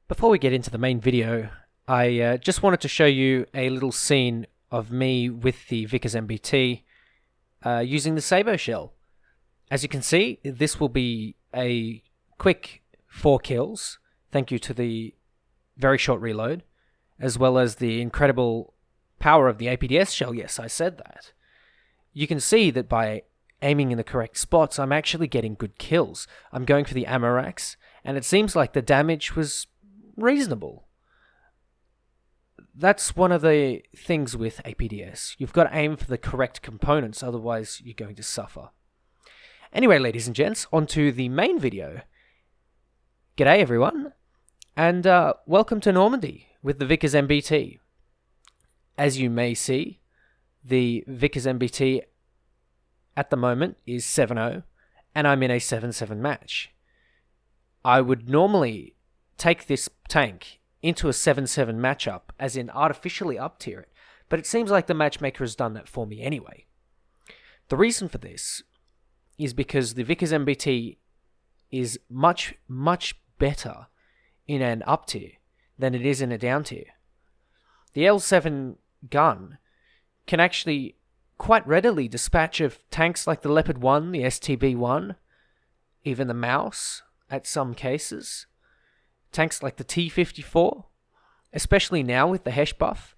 Before we get into the main video, I just wanted to show you a little scene of me with the Vickers MBT using the Sabo shell. As you can see, this will be a quick 4 kills, thank you to the very short reload, as well as the incredible power of the APDS shell. Yes, I said that. You can see that by aiming in the correct spots, I'm actually getting good kills. I'm going for the ammo racks, and it seems like the damage was reasonable. That's one of the things with APDS. You've got to aim for the correct components, otherwise you're going to suffer. Anyway, ladies and gents, on to the main video. G'day everyone, and welcome to Normandy with the Vickers MBT. As you may see, the Vickers MBT at the moment is 7-0, and I'm in a 7-7 match. I would normally take this tank into a 7-7 matchup, as in artificially up-tier it, but it seems like the matchmaker has done that for me anyway. The reason for this is because the Vickers MBT is much, much better in an up-tier than it is in a down-tier. The L7 gun can actually quite readily dispatch of tanks like the Leopard 1, the STB-1, even the Mouse at some cases. Tanks like the T-54, especially now with the Hesh buff.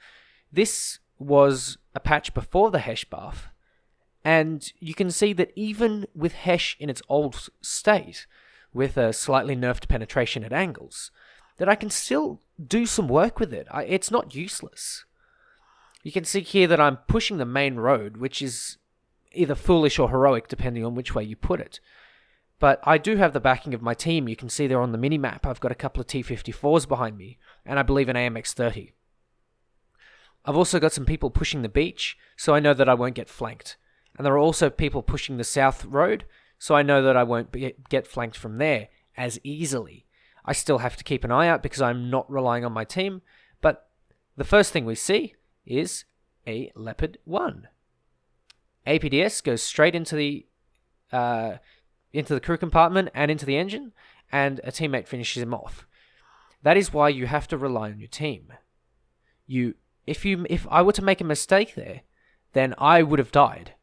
This was a patch before the Hesh buff, and you can see that even with Hesh in its old state, with a slightly nerfed penetration at angles, that I can still do some work with it. It's not useless. You can see here that I'm pushing the main road, which is either foolish or heroic depending on which way you put it. But I do have the backing of my team. You can see there on the mini-map I've got a couple of T-54s behind me, and I believe an AMX-30. I've also got some people pushing the beach, so I know that I won't get flanked. And there are also people pushing the south road, so I know that I won't get flanked from there as easily. I still have to keep an eye out because I'm not relying on my team, but the first thing we see is a Leopard 1. APDS goes straight into the crew compartment and into the engine, and a teammate finishes him off. That is why you have to rely on your team. If I were to make a mistake there, then I would have died.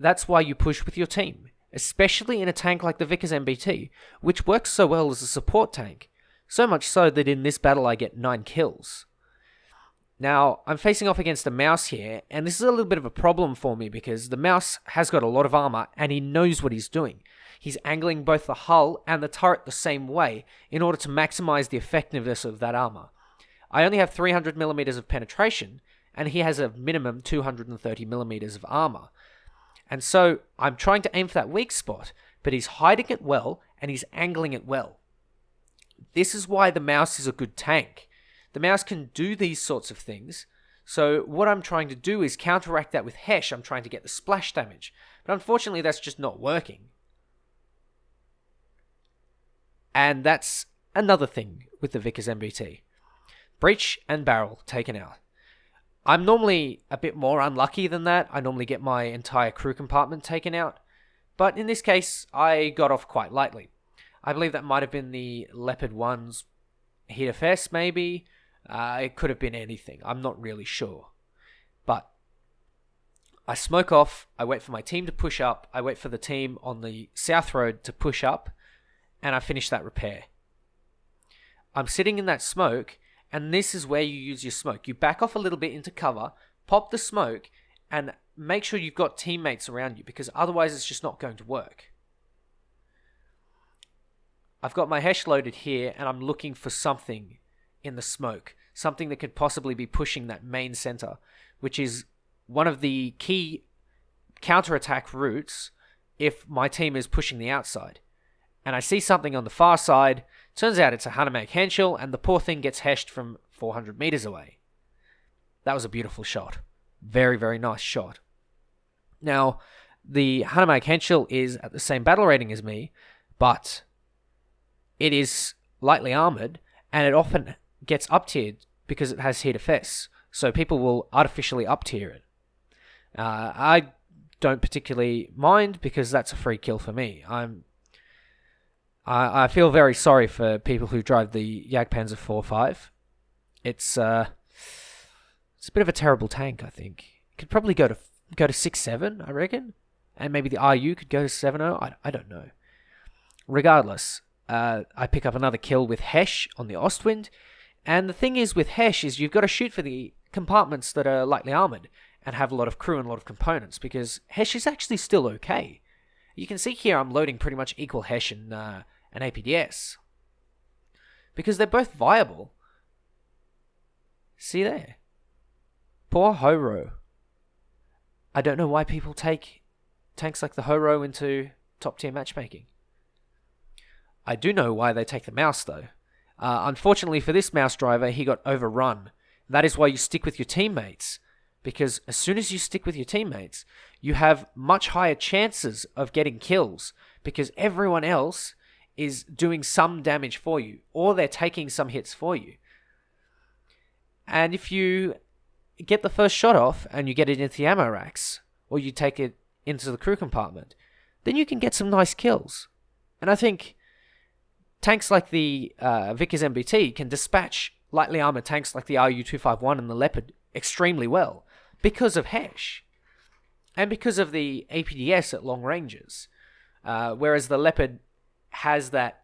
That's why you push with your team, especially in a tank like the Vickers MBT, which works so well as a support tank, so much so that in this battle I get 9 kills. Now, I'm facing off against a Mouse here, and this is a little bit of a problem for me because the Mouse has got a lot of armor and he knows what he's doing. He's angling both the hull and the turret the same way in order to maximize the effectiveness of that armor. I only have 300mm of penetration, and he has a minimum 230mm of armor. And so, I'm trying to aim for that weak spot, but he's hiding it well and he's angling it well. This is why the Mouse is a good tank. The Mouse can do these sorts of things, so what I'm trying to do is counteract that with Hesh. I'm trying to get the splash damage, but unfortunately that's just not working. And that's another thing with the Vickers MBT. Breach and barrel taken out. I'm normally a bit more unlucky than that. I normally get my entire crew compartment taken out, but in this case I got off quite lightly. I believe that might have been the Leopard 1's hit FS maybe. It could have been anything. I'm not really sure. But I smoke off. I wait for my team to push up. I wait for the team on the south road to push up. And I finish that repair. I'm sitting in that smoke. And this is where you use your smoke. You back off a little bit into cover. Pop the smoke. And make sure you've got teammates around you. Because otherwise it's just not going to work. I've got my Hesh loaded here. And I'm looking for something in the smoke, something that could possibly be pushing that main center, which is one of the key counterattack routes if my team is pushing the outside. And I see something on the far side. Turns out it's a Hanomag Henschel, and the poor thing gets heshed from 400 meters away. That was a beautiful shot. Very, very nice shot. Now, the Hanomag Henschel is at the same battle rating as me, but it is lightly armored, and it often gets up-tiered because it has hit FS. So people will artificially up-tier it. I don't particularly mind because that's a free kill for me. I feel very sorry for people who drive the Jagdpanzer 4.5. It's a bit of a terrible tank, I think. It could probably go to 6.7, I reckon. And maybe the RU could go to 7.0. I don't know. Regardless, I pick up another kill with Hesh on the Ostwind. And the thing is with Hesh is you've got to shoot for the compartments that are lightly armoured and have a lot of crew and a lot of components, because Hesh is actually still okay. You can see here I'm loading pretty much equal Hesh and an APDS, because they're both viable. See there? Poor Horo. I don't know why people take tanks like the Horo into top tier matchmaking. I do know why they take the Mouse though. Unfortunately for this Mouse driver, he got overrun. That is why you stick with your teammates, because as soon as you stick with your teammates, you have much higher chances of getting kills, because everyone else is doing some damage for you, or they're taking some hits for you. And if you get the first shot off and you get it into the ammo racks, or you take it into the crew compartment, then you can get some nice kills. And I think tanks like the Vickers MBT can dispatch lightly armored tanks like the RU-251 and the Leopard extremely well because of Hesh and because of the APDS at long ranges, whereas the Leopard has that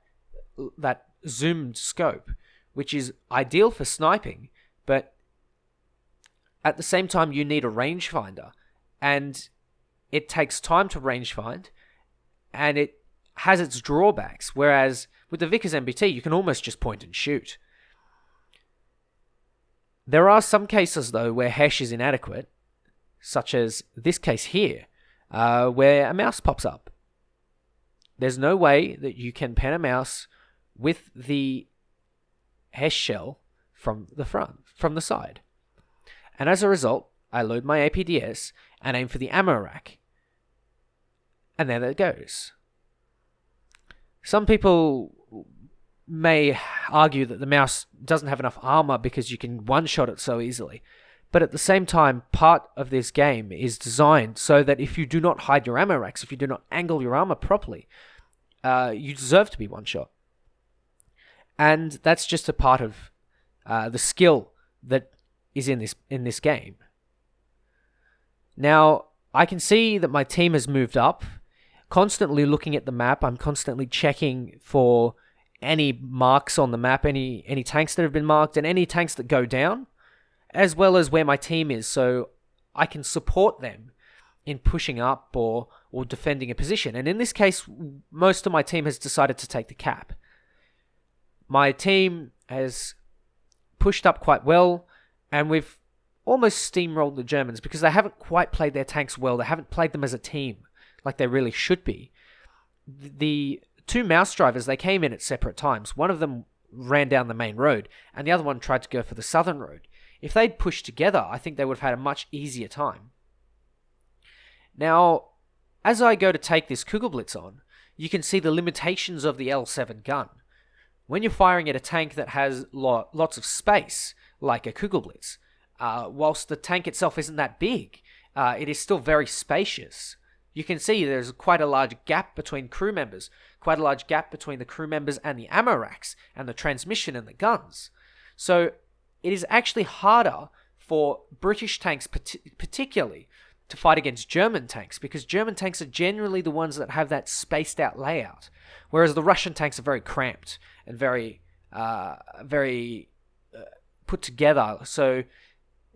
zoomed scope, which is ideal for sniping, but at the same time you need a rangefinder, and it takes time to rangefind, and it has its drawbacks, whereas with the Vickers MBT you can almost just point and shoot. There are some cases though where Hesh is inadequate, such as this case here, where a mouse pops up. There's no way that you can pen a mouse with the Hesh shell from the front, from the side. And as a result, I load my APDS and aim for the ammo rack. And there it goes. Some people may argue that the mouse doesn't have enough armor because you can one-shot it so easily. But at the same time, part of this game is designed so that if you do not hide your ammo racks, if you do not angle your armor properly, you deserve to be one-shot. And that's just a part of the skill that is in this game. Now, I can see that my team has moved up. Constantly looking at the map, I'm constantly checking for any marks on the map, any tanks that have been marked, and any tanks that go down, as well as where my team is, so I can support them in pushing up or defending a position. And in this case, most of my team has decided to take the cap. My team has pushed up quite well, and we've almost steamrolled the Germans because they haven't quite played their tanks well. They haven't played them as a team like they really should be. The two mouse drivers, they came in at separate times. One of them ran down the main road, and the other one tried to go for the southern road. If they'd pushed together, I think they would have had a much easier time. Now, as I go to take this Kugelblitz on, you can see the limitations of the L7 gun. When you're firing at a tank that has lots of space, like a Kugelblitz, whilst the tank itself isn't that big, it is still very spacious. You can see there's quite a large gap between crew members, quite a large gap between the crew members and the ammo racks, and the transmission and the guns. So it is actually harder for British tanks particularly to fight against German tanks, because German tanks are generally the ones that have that spaced out layout, whereas the Russian tanks are very cramped and very put together, so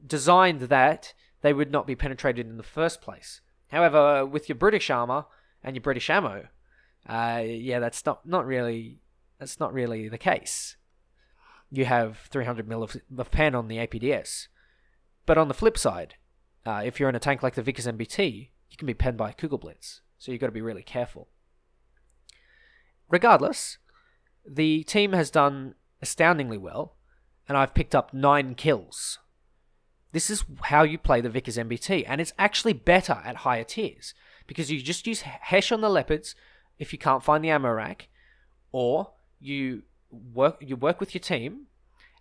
designed that they would not be penetrated in the first place. However, with your British armor and your British ammo, that's not really the case. You have 300 mil of pen on the APDS, but on the flip side, if you're in a tank like the Vickers MBT, you can be penned by a Kugelblitz, so you've got to be really careful. Regardless, the team has done astoundingly well, and I've picked up 9 kills. This is how you play the Vickers MBT, and it's actually better at higher tiers, because you just use Hesh on the Leopards if you can't find the ammo rack, or you work with your team,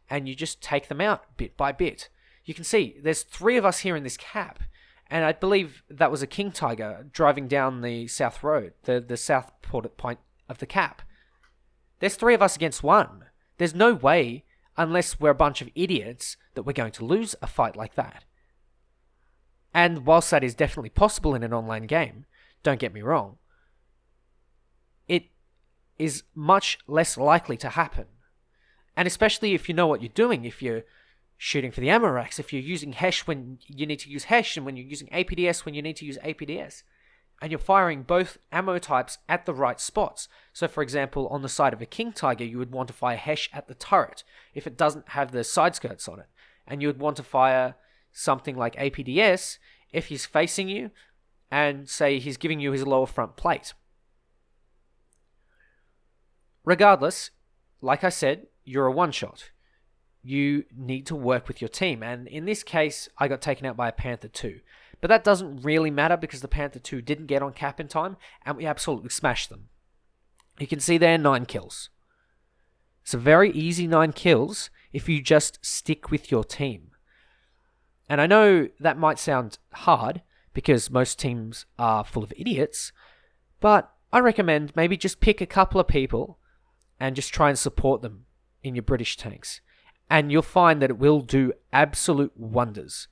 and you just take them out bit by bit. You can see there's 3 of us here in this cap, and I believe that was a King Tiger driving down the south road, the south point of the cap. There's 3 of us against 1. There's no way, unless we're a bunch of idiots, that we're going to lose a fight like that. And whilst that is definitely possible in an online game, don't get me wrong, it is much less likely to happen. And especially if you know what you're doing, if you're shooting for the ammo racks, if you're using HESH when you need to use HESH, and when you're using APDS when you need to use APDS, and you're firing both ammo types at the right spots. So for example, on the side of a King Tiger, you would want to fire HESH at the turret if it doesn't have the side skirts on it. And you would want to fire something like APDS if he's facing you and say he's giving you his lower front plate. Regardless, like I said, you're a one-shot. You need to work with your team. And in this case, I got taken out by a Panther 2. But that doesn't really matter because the Panther 2 didn't get on cap in time and we absolutely smashed them. You can see there 9 kills. It's a very easy 9 kills if you just stick with your team. And I know that might sound hard because most teams are full of idiots, but I recommend maybe just pick a couple of people and just try and support them in your British tanks. And you'll find that it will do absolute wonders